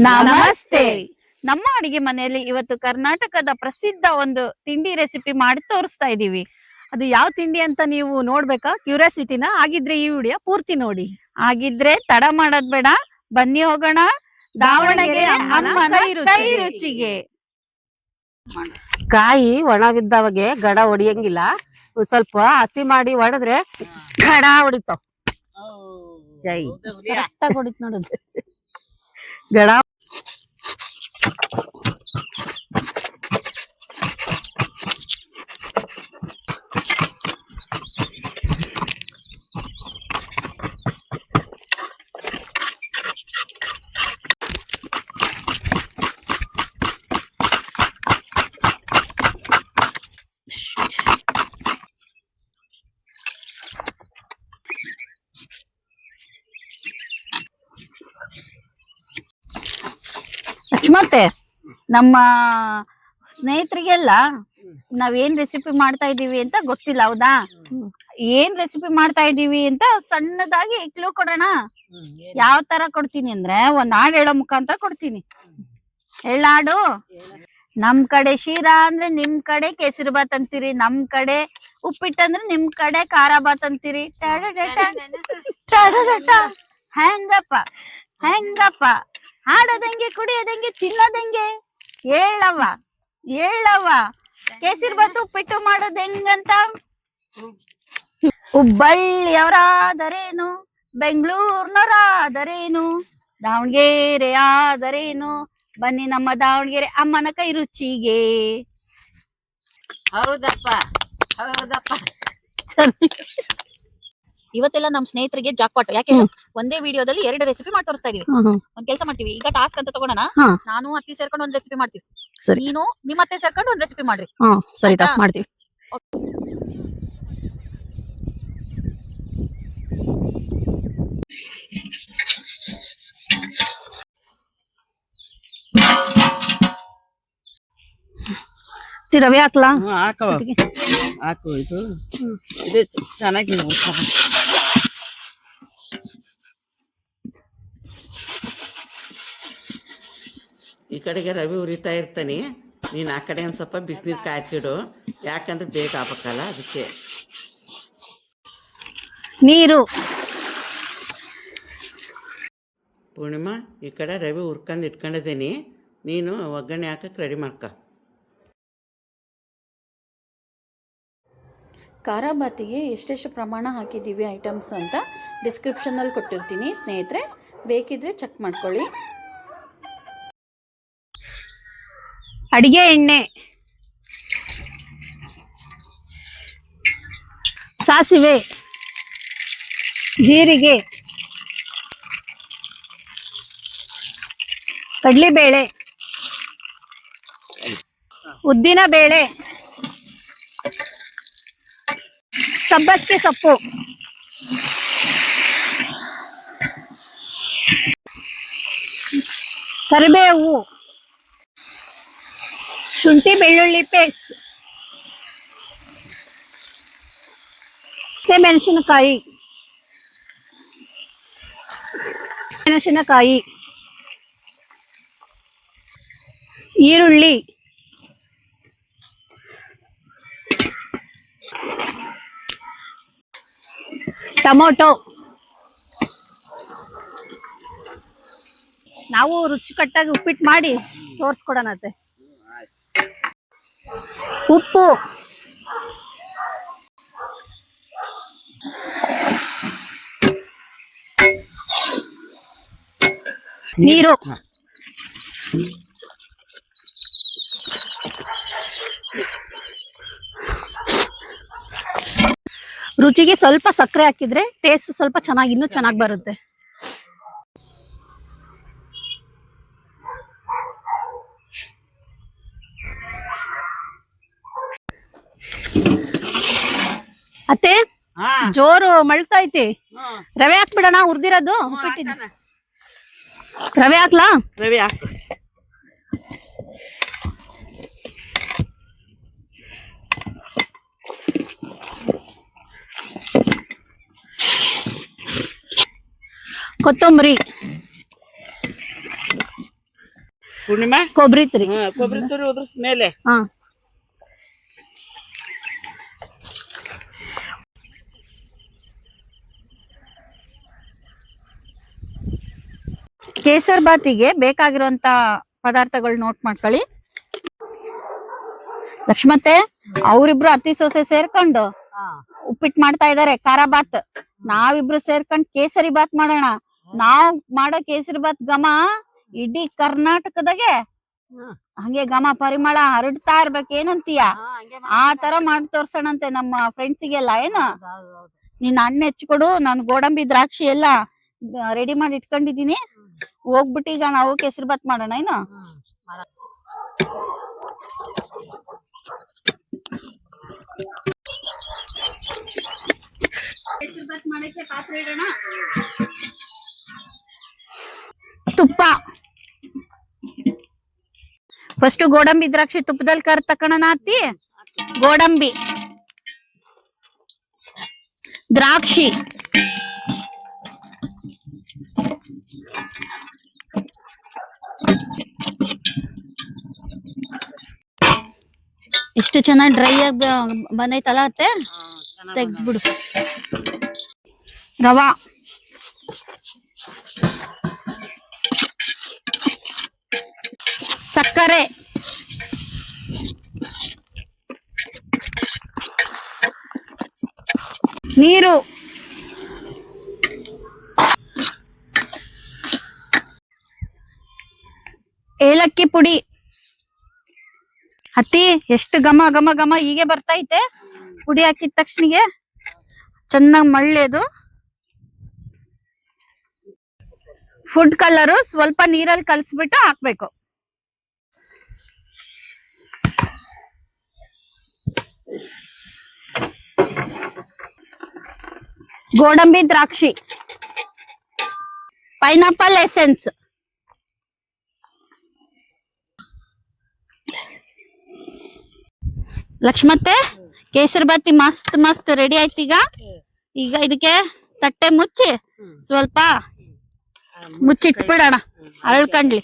ನಮಸ್ತೆ. ನಮ್ಮ ಅಡಿಗೆ ಮನೆಯಲ್ಲಿ ಇವತ್ತು ಕರ್ನಾಟಕದ ಪ್ರಸಿದ್ಧ ಒಂದು ತಿಂಡಿ ರೆಸಿಪಿ ಮಾಡಿ ತೋರಿಸ್ತಾ ಇದೀವಿ. ಅದು ಯಾವ ತಿಂಡಿ ಅಂತ ನೀವು ನೋಡ್ಬೇಕಾ? ಕ್ಯೂರಿಯಾಸಿಟಿನ? ಆಗಿದ್ರೆ ಈ ವಿಡಿಯೋ ಪೂರ್ತಿ ನೋಡಿ. ಆಗಿದ್ರೆ ತಡ ಮಾಡೋದ್ ಬೇಡ, ಬನ್ನಿ ಹೋಗೋಣ ದಾವಣಗೆರೆ ಅಮ್ಮನ ಕೈ ರುಚಿಗೆ. ಕಾಯಿ ಒಣವಿದ್ದವಾಗೆ ಗಡ ಹೊಡಿಯಂಗಿಲ್ಲ, ಸ್ವಲ್ಪ ಹಸಿ ಮಾಡಿ ಹೊಡೆದ್ರೆ ಗಡ ಹೊಡಿತಾವ್. ಜೈ ಕರೆಕ್ಟಾಗಿ ಹೊಡಿತ್ ನೋಡೋದು ಗಡ. ಮತ್ತೆ ನಮ್ಮ ಸ್ನೇಹಿತರಿಗೆಲ್ಲ ನಾವೇನ್ ರೆಸಿಪಿ ಮಾಡ್ತಾ ಇದೀವಿ ಅಂತ ಗೊತ್ತಿಲ್ಲ, ಹೌದಾ? ಏನ್ ರೆಸಿಪಿ ಮಾಡ್ತಾ ಇದೀವಿ ಅಂತ ಸಣ್ಣದಾಗಿ ಕ್ಲೂ ಕೊಡೋಣ. ಯಾವ ತರ ಕೊಡ್ತೀನಿ ಅಂದ್ರೆ, ಒಂದ್ ಹಾಡು ಹೇಳೋ ಮುಖಾಂತರ ಕೊಡ್ತೀನಿ. ಹೇಳಾಡು. ನಮ್ ಕಡೆ ಶೀರಾ ಅಂದ್ರೆ ನಿಮ್ ಕಡೆ ಕೇಸರಿ ಬಾತ್ ಅಂತೀರಿ, ನಮ್ ಕಡೆ ಉಪ್ಪಿಟ್ಟು ಅಂದ್ರೆ ನಿಮ್ ಕಡೆ ಖಾರ ಬಾತ್ ಅಂತೀರಿ. ಹೆಂಗಪ್ಪ ಹೆಂಗಪ್ಪ ಹಾಡೋದಂಗೆ, ಕುಡಿಯೋದಂಗೆ, ತಿನ್ನೋದಂಗೆ. ಹೇಳವ್ವ ಹೇಳವ್ವ, ಕೇಸರಿ ಬಾತ್ ಉಪ್ಪಿಟ್ಟು ಮಾಡೋದ್ ಹೆಂಗಂತ. ಹುಬ್ಬಳ್ಳಿಯವರಾದರೇನು, ಬೆಂಗಳೂರಿನವರಾದರೇನು, ದಾವಣಗೆರೆ ಆದರೇನು, ಬನ್ನಿ ನಮ್ಮ ದಾವಣಗೆರೆ ಅಮ್ಮನ ಕೈ ರುಚಿಗೆ. ಹೌದಪ್ಪ ಹೌದಪ್ಪ. ಇವತ್ತೆಲ್ಲ ನಮ್ ಸ್ನೇಹಿತರಿಗೆ ಜಾಕ್ಪಾಟ್. ಯಾಕೆ ಒಂದೇ ವಿಡಿಯೋದಲ್ಲಿ 2 ರೆಸಿಪಿ ಮಾಡಿ ತೋರಿಸ್ತಾ ಇದೀವಿ. ಒಂದ್ ಕೆಲಸ ಮಾಡ್ತೀವಿ, ಈಗ ಟಾಸ್ಕ್ ಅಂತ ತಗೋಣ. ನಾನು ಅತ್ತಿ ಸೇರ್ಕೊಂಡು ಒಂದ್ ರೆಸಿಪಿ ಮಾಡ್ತೀವಿ, ನೀನು ನಿಮ್ಮ ಅತ್ತೆ ಸೇರ್ಕೊಂಡು ಒಂದ್ ರೆಸಿಪಿ ಮಾಡ್ರಿ. ಸರಿ ಮಾಡ್ತೀವಿ. ರವೆ ಹಾಕ್ಲಾ? ಹಾಕು. ಇದು ಇದು ಚೆನ್ನಾಗಿ ಈ ಕಡೆಗೆ ರವಿ ಉರಿತಾ ಇರ್ತಾನೆ, ನೀನು ಆ ಕಡೆ ಒಂದು ಸ್ವಲ್ಪ ಬಿಸಿನೀರು ಕಾಯ್ಕಿಡು, ಯಾಕಂದ್ರೆ ಬೇಗ ಆಗ್ಬೇಕಲ್ಲ ಅದಕ್ಕೆ. ನೀರು. ಪೂರ್ಣಿಮಾ, ಈ ಕಡೆ ರವಿ ಹುರ್ಕೊಂಡು ಇಟ್ಕೊಂಡಿದ್ದೀನಿ, ನೀನು ಒಗ್ಗರಣೆ ಹಾಕಕ್ಕೆ ರೆಡಿ ಮಾಡ್ಕ. ಖಾರ ಬಾತಿಗೆ ಎಷ್ಟೆಷ್ಟು ಪ್ರಮಾಣ ಹಾಕಿದ್ದೀವಿ ಐಟಮ್ಸ್ ಅಂತ ಡಿಸ್ಕ್ರಿಪ್ಷನಲ್ಲಿ ಕೊಟ್ಟಿರ್ತೀನಿ ಸ್ನೇಹಿತರೆ, ಬೇಕಿದ್ರೆ ಚೆಕ್ ಮಾಡ್ಕೊಳ್ಳಿ. ಅಡಿಗೆ ಎಣ್ಣೆ, ಸಾಸಿವೆ, ಜೀರಿಗೆ, ಕಡಲೆಬೇಳೆ, ಉದ್ದಿನ ಬೇಳೆ, ಸಬ್ಬಸಿಗೆ ಸೊಪ್ಪು, ಕರಿಬೇವು, ಶುಂಠಿ ಬೆಳ್ಳುಳ್ಳಿ ಪೇಸ್ಟ್, ಮೆಣಸಿನಕಾಯಿ, ಈರುಳ್ಳಿ, ಟೊಮೊಟೊ. ನಾವು ರುಚಿಕಟ್ಟಾಗಿ ಉಪ್ಪಿಟ್ಟು ಮಾಡಿ ತೋರಿಸ್ಕೊಡೋಣತ್ತೆ. ಉಪ್ಪು, ನೀರು, ರುಚಿಗೆ ಸ್ವಲ್ಪ ಸಕ್ಕರೆ ಹಾಕಿದ್ರೆ ಟೇಸ್ಟ್ ಸ್ವಲ್ಪ ಚೆನ್ನಾಗಿ, ಇನ್ನೂ ಚೆನ್ನಾಗಿ ಬರುತ್ತೆ. ಅತ್ತೆ ಜೋರು ಮಳ್ತೈತಿ, ರವೆ ಹಾಕ್ಬಿಡೋಣ. ಹುರ್ದಿರೋದು ರವೆ ಹಾಕ್ಲಾ? ರವಿ ಹಾಕು. ಕೊತ್ತಂಬರಿ, ಪೂರ್ಣಿಮಾ ಕೊಬ್ಬರಿ ತುರಿ. ಕೊಬ್ಬರಿ ತುರಿ ಉದ್ರಸ್ ಮೇಲೆ ಹಾ ಕೇಸರ್ ಬಾತಿಗೆ ಬೇಕಾಗಿರುವಂತ ಪದಾರ್ಥಗಳು ನೋಟ್ ಮಾಡ್ಕೊಳ್ಳಿ. ಲಕ್ಷ್ಮತ್ತೆ ಅವ್ರಿಬ್ರು ಅತ್ತಿ ಸೊಸೆ ಸೇರ್ಕೊಂಡು ಉಪ್ಪಿಟ್ಟು ಮಾಡ್ತಾ ಇದಾರೆ, ಖಾರ ಬಾತ್. ನಾವಿಬ್ರು ಸೇರ್ಕೊಂಡ್ ಕೇಸರಿ ಬಾತ್ ಮಾಡೋಣ. ನಾವ್ ಮಾಡೋ ಕೇಸರಿ ಬಾತ್ ಘಮ ಇಡೀ ಕರ್ನಾಟಕದಾಗೆ ಹಂಗೆ ಘಮ ಪರಿಮಳ ಹರಡ್ತಾ ಇರ್ಬೇಕು. ಏನಂತೀಯ? ಆ ತರ ಮಾಡಿ ತೋರ್ಸೋಣಂತೆ ನಮ್ಮ ಫ್ರೆಂಡ್ಸಿಗೆಲ್ಲ. ಏನು ನೀನ್ ಹಣ್ಣು ಹೆಚ್ಚಿಕೊಡು, ನಾನು ಗೋಡಂಬಿ ದ್ರಾಕ್ಷಿ ಎಲ್ಲ ರೆಡಿ ಮಾಡಿ ಇಟ್ಕೊಂಡಿದೀನಿ. ಹೋಗ್ಬಿಟ್ಟು ಈಗ ನಾವು ಕೇಸರಿ ಬಾತ್ ಮಾಡೋಣ. ಏನು ಕೇಸರಿ ಬಾತ್ ಮಾಡಕ್ಕೆ ಪಾತ್ರೆ ಇಡೋಣ. ತುಪ್ಪ ಫಸ್ಟ್ ಗೋಡಂಬಿ ದ್ರಾಕ್ಷಿ ತುಪ್ಪದಲ್ಲಿ ಕರ್ ತಕೋಣ ಅತ್ತಿ. ಗೋಡಂಬಿ, ದ್ರಾಕ್ಷಿ, ಎಷ್ಟು ಚೆನ್ನಾಗಿ ಡ್ರೈ ಆಗಿ ಬಂದೈತಲ್ಲ ಅತ್ತೆ, ತೆಗ್ದ್ಬಿಡು. ರವಾ, ಸಕ್ಕರೆ, ನೀರು, ಏಲಕ್ಕಿ ಪುಡಿ. ಅತ್ತಿ ಎಷ್ಟು ಘಮ ಘಮ ಘಮ ಹೀಗೆ ಬರ್ತೈತೆ. ಪುಡಿ ಹಾಕಿದ ತಕ್ಷಣಿಗೆ ಚೆನ್ನಾಗಿ ಮಳ್ಳೆದು. ಫುಡ್ ಕಲರು ಸ್ವಲ್ಪ ನೀರಲ್ಲಿ ಕಲಸ್ಬಿಟ್ಟು ಹಾಕ್ಬೇಕು. ಗೋಡಂಬಿ ದ್ರಾಕ್ಷಿ, ಪೈನಾಪಲ್ ಎಸೆನ್ಸ್, ಲಕ್ಷ್ಮತ್ತೆ ಕೇಸರಿ ಬಾತಿ ಮಸ್ತ್ ಮಸ್ತ್ ರೆಡಿ ಆಯ್ತು. ಈಗ ಇದಕ್ಕೆ ತಟ್ಟೆ ಮುಚ್ಚಿ ಸ್ವಲ್ಪ ಮುಚ್ಚಿಟ್ಬಿಡೋಣ, ಅರಳ್ಕಂಡ್ಲಿ.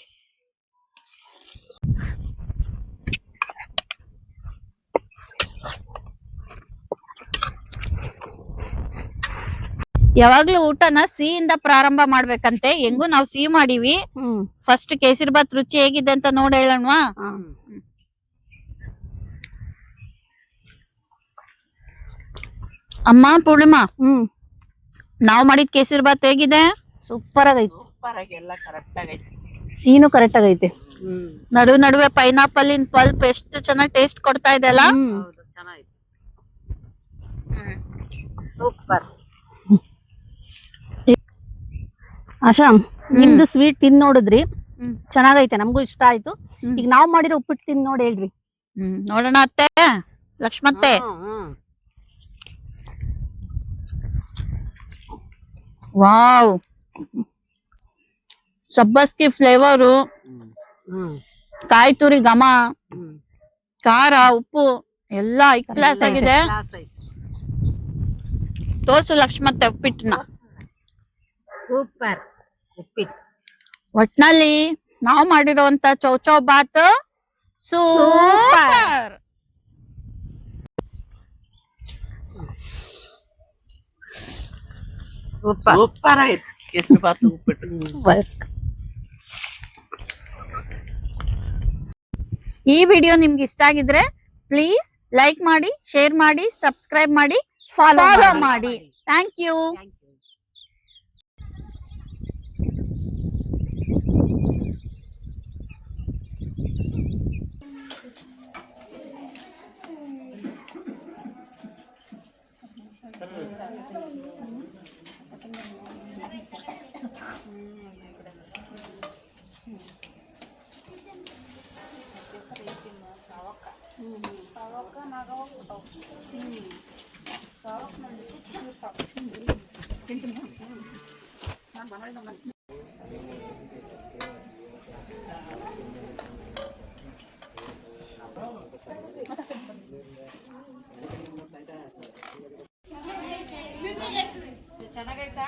ಯಾವಾಗ್ಲೂ ಊಟನ ಸಿಹಿಯಿಂದ ಪ್ರಾರಂಭ ಮಾಡ್ಬೇಕಂತೆ. ಹೆಂಗು ನಾವ್ ಸಿಹಿ ಮಾಡೀವಿ. ಫಸ್ಟ್ ಕೇಸರಿ ಬಾತ್ ರುಚಿ ಹೇಗಿದೆ ಅಂತ ನೋಡಿ ಹೇಳೋಣವಾ? ಅಮ್ಮ ಪೂರ್ಣಿಮಾ, ನಾವ್ ಮಾಡಿದ ಕೇಸರಿ ಬಾತ್ ಹೇಗಿದೆ? ಸೂಪರ್ ಆಗೈತಿ. ಸೂಪರ್ ಆಗಿ ಎಲ್ಲ ಕರೆಕ್ಟ್ ಆಗೈತಿ. ಸೀನು ಕರೆಕ್ಟ್ ಆಗೈತಿ. ನಡುವೆ ಪೈನಾಪಲ್ ಇನ್ ಪಲ್ಪ್ ಎಷ್ಟು ಚೆನ್ನಾಗಿ ಟೇಸ್ಟ್ ಕೊಡ್ತಾ ಇದೆ ಅಲ್ಲ. ಹೌದು, ಚೆನ್ನಾಗಿತ್ತು. ಸೂಪರ್. ಆಶಾ, ನಿಮ್ದು ಸ್ವೀಟ್ ತಿಂದ್ ನೋಡಿದ್ರಿ, ಚೆನ್ನಾಗೈತೆ, ನಮಗೂ ಇಷ್ಟ ಆಯ್ತು. ಈಗ ನಾವ್ ಮಾಡಿರೋ ಉಪ್ಪಿಟ್ಟು ತಿಂದ್ ನೋಡಿ ಹೇಳ್ರಿ. ನೋಡೋಣ ಅತ್ತೆ. ಲಕ್ಷ್ಮತ್ತೆ, ವಾವ್, ಸಬ್ಬಸ್ಗಿ ಫ್ಲೇವರು, ಕಾಯಿ ತುರಿ ಘಮ, ಖಾರ, ಉಪ್ಪು ಎಲ್ಲ ಹೈ ಕ್ಲಾಸ್ ಆಗಿದೆ. ತೋರ್ಸು ಲಕ್ಷ್ಮತ್ತೆ ಉಪ್ಪಿಟ್ಟನ್ನ. ಸೂಪರ್ ಉಪ್ಪಿಟ್ಟು. ಒಟ್ನಲ್ಲಿ ನಾವು ಮಾಡಿರೋಂತ ಚೌಚೌ ಬಾತ್ ಸೂಪರ್. ಸೂಪರ್ ಆಯ್ತು ಕೇಸರಿ ಬಾತ್ ಉಪ್ಪಿಟ್ಟು. ಈ ವಿಡಿಯೋ ನಿಮ್ಗೆ ಇಷ್ಟ ಆಗಿದ್ರೆ ಪ್ಲೀಸ್ ಲೈಕ್ ಮಾಡಿ, ಶೇರ್ ಮಾಡಿ, ಸಬ್ಸ್ಕ್ರೈಬ್ ಮಾಡಿ, ಫಾಲೋ ಮಾಡಿ. Thank you. ಚೆನ್ನಾಗೈತಾ?